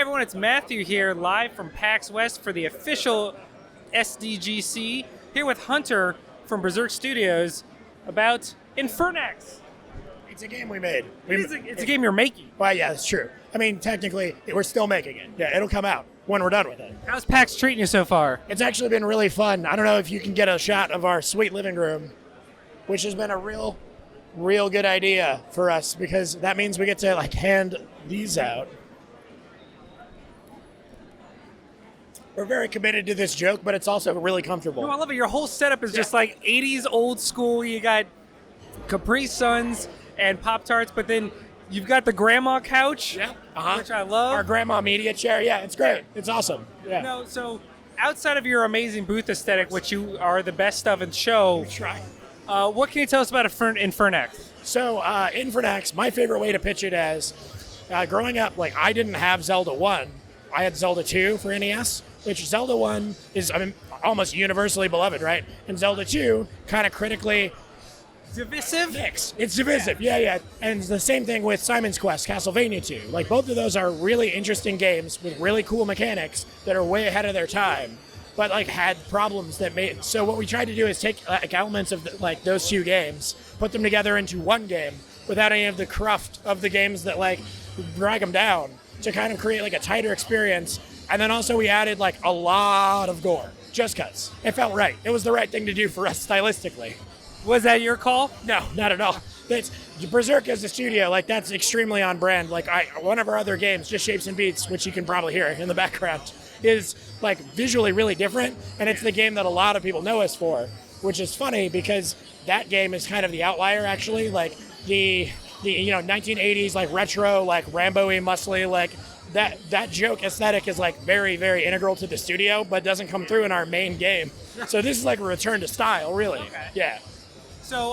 everyone, it's Matthew here, live from PAX West for the official SDGC, here with Hunter from Berzerk Studios about Infernax. It's a game we made. It's a game you're making. Well, yeah, it's true. I mean, technically, we're still making it. Yeah, it'll come out when we're done with it. How's PAX treating you so far? It's actually been really fun. I don't know if you can get a shot of our sweet living room, which has been a real good idea for us because that means we get to hand these out. We're very committed to this joke, but it's also really comfortable. No, I love it. Your whole setup is just like 80s old school. You got Capri Suns and Pop-Tarts, but then you've got the grandma couch, which I love. Our grandma media chair. Yeah, it's great. It's awesome. Yeah. No, so outside of your amazing booth aesthetic, which you are the best of in show, what can you tell us about Infernax? So, Infernax, my favorite way to pitch it as, growing up, I didn't have Zelda 1. I had Zelda 2 for NES, which Zelda 1 is almost universally beloved, right? And Zelda 2 kind of critically divisive. It's divisive, yeah. And it's the same thing with Simon's Quest, Castlevania 2. Both of those are really interesting games with really cool mechanics that are way ahead of their time, but had problems that made. So what we tried to do is take elements of those two games, put them together into one game without any of the cruft of the games that drag them down, to kind of create a tighter experience. And then also we added a lot of gore, just cause it felt right. It was the right thing to do for us stylistically. Was that your call? No, not at all. That's Berzerk as a studio, that's extremely on brand. One of our other games, just Shapes and Beats, which you can probably hear in the background, is visually really different, and it's the game that a lot of people know us for, which is funny because that game is kind of the outlier actually. The 1980s retro Rambo-y, muscly, that joke aesthetic is very, very integral to the studio, but doesn't come through in our main game. So this is a return to style, really. Okay. Yeah. So,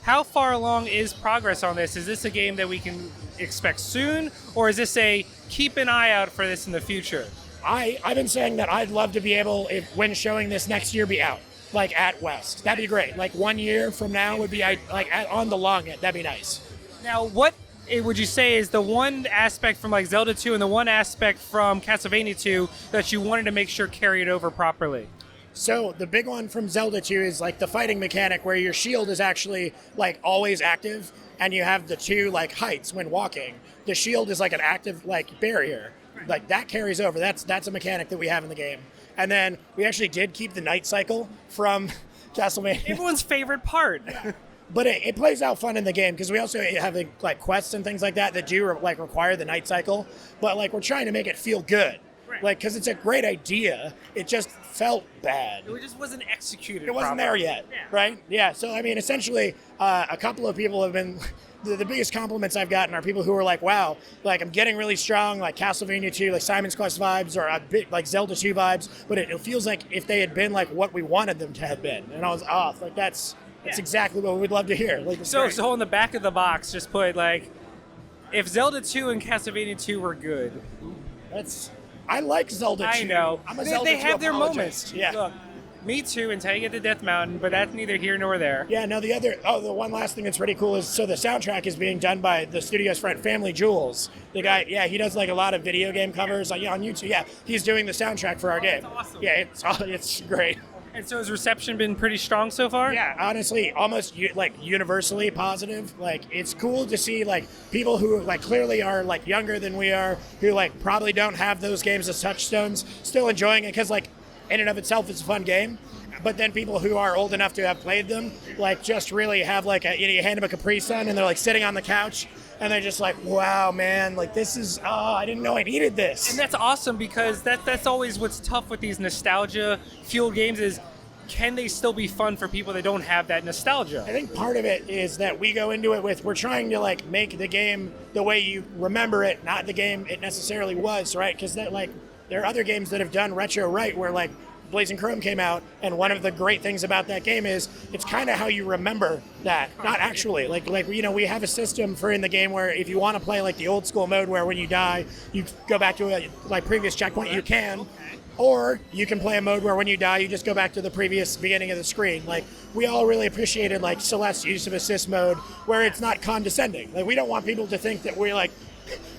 how far along is progress on this? Is this a game that we can expect soon, or is this a keep an eye out for this in the future? I've been saying that I'd love to be able, when showing this next year, be out, at West. That'd be great. 1 year from now would be, on the long end. That'd be nice. Now, what would you say is the one aspect from Zelda 2 and the one aspect from Castlevania 2 that you wanted to make sure carried over properly? So the big one from Zelda 2 is the fighting mechanic where your shield is actually always active, and you have the two heights when walking. The shield is an active barrier. That carries over. That's a mechanic that we have in the game. And then we actually did keep the night cycle from Castlevania. Everyone's favorite part. But it plays out fun in the game because we also have quests and things like that do require the night cycle. But we're trying to make it feel good, because it's a great idea. It just felt bad. It just wasn't executed. It wasn't there yet, right? Yeah. So essentially, a couple of people have been. The biggest compliments I've gotten are people who are wow, I'm getting really strong, Castlevania 2, Simon's Quest vibes, or a bit Zelda 2 vibes. But it feels if they had been what we wanted them to have been, and I was off. That's exactly what we'd love to hear. So on the back of the box, just put if Zelda 2 and Castlevania 2 were good. I like Zelda 2. I know. I'm a Zelda 2 they have their apologist. moments. Yeah. Look, me too, until you get to Death Mountain, but that's neither here nor there. Yeah, no, the one last thing that's pretty cool is, so the soundtrack is being done by the studio's friend, Family Jewels. The guy, he does a lot of video game covers on YouTube. Yeah, he's doing the soundtrack for our game. That's awesome. Yeah, it's great. And so has reception been pretty strong so far? Yeah, honestly, almost universally positive. It's cool to see people who clearly are younger than we are, who probably don't have those games as touchstones, still enjoying it because in and of itself it's a fun game. But then people who are old enough to have played them just really have you hand them a Capri Sun and they're sitting on the couch and they're just wow, man, this is, I didn't know I needed this. And that's awesome because that's always what's tough with these nostalgia fueled games is, can they still be fun for people that don't have that nostalgia? I think part of it is that we go into it with, we're trying to make the game the way you remember it, not the game it necessarily was, right? Because there are other games that have done retro right, where Blazing Chrome came out, and one of the great things about that game is it's kind of how you remember that, not actually. We have a system for in the game where if you want to play the old school mode where when you die you go back to a previous checkpoint, you can. Or you can play a mode where when you die, you just go back to the previous beginning of the screen. We all really appreciated Celeste's use of assist mode, where it's not condescending. We don't want people to think that we're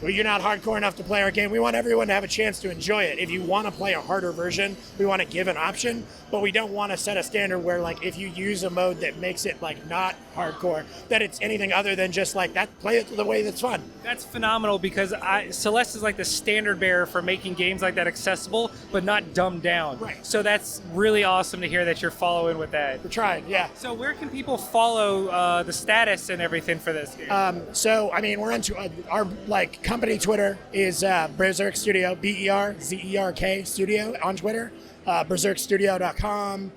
well, you're not hardcore enough to play our game. We want everyone to have a chance to enjoy it. If you want to play a harder version, we want to give an option, but we don't want to set a standard where like if you use a mode that makes it like not hardcore, that it's anything other than just like that, play it the way that's fun. That's phenomenal because Celeste is like the standard bearer for making games like that accessible, but not dumbed down. Right. So that's really awesome to hear that you're following with that. We're trying, yeah. So where can people follow the status and everything for this game? So I mean, we're into our like company Twitter is Berzerk Studio, Berzerk Studio on Twitter. Berzerkstudio.com.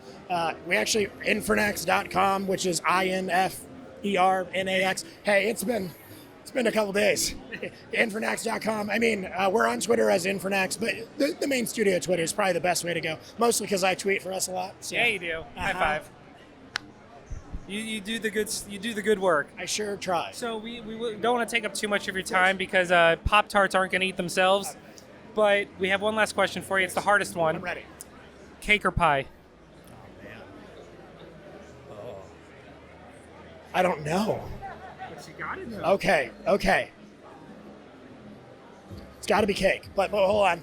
We actually Infernax.com, which is INFERNAX. Hey, it's been a couple days. Infernax.com. I mean, we're on Twitter as Infernax, but the main studio Twitter is probably the best way to go. Mostly because I tweet for us a lot. So. Yeah, you do. High five. You do the good work. I sure try. So we don't want to take up too much of your time because Pop-Tarts aren't going to eat themselves. But we have one last question for you. It's the hardest one. I'm ready. Cake or pie? I don't know. But you got to know. Okay. It's got to be cake, but hold on.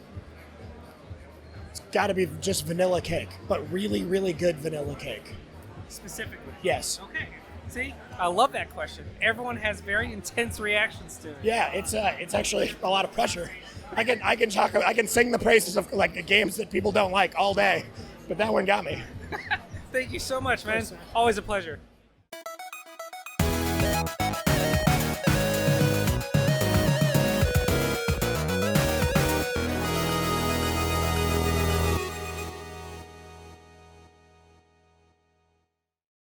It's got to be just vanilla cake, but really, really good vanilla cake. Specifically? Yes. Okay. See, I love that question. Everyone has very intense reactions to it. Yeah, it's actually a lot of pressure. I can sing the praises of like the games that people don't like all day, but that one got me. Thank you so much, man. Always a pleasure.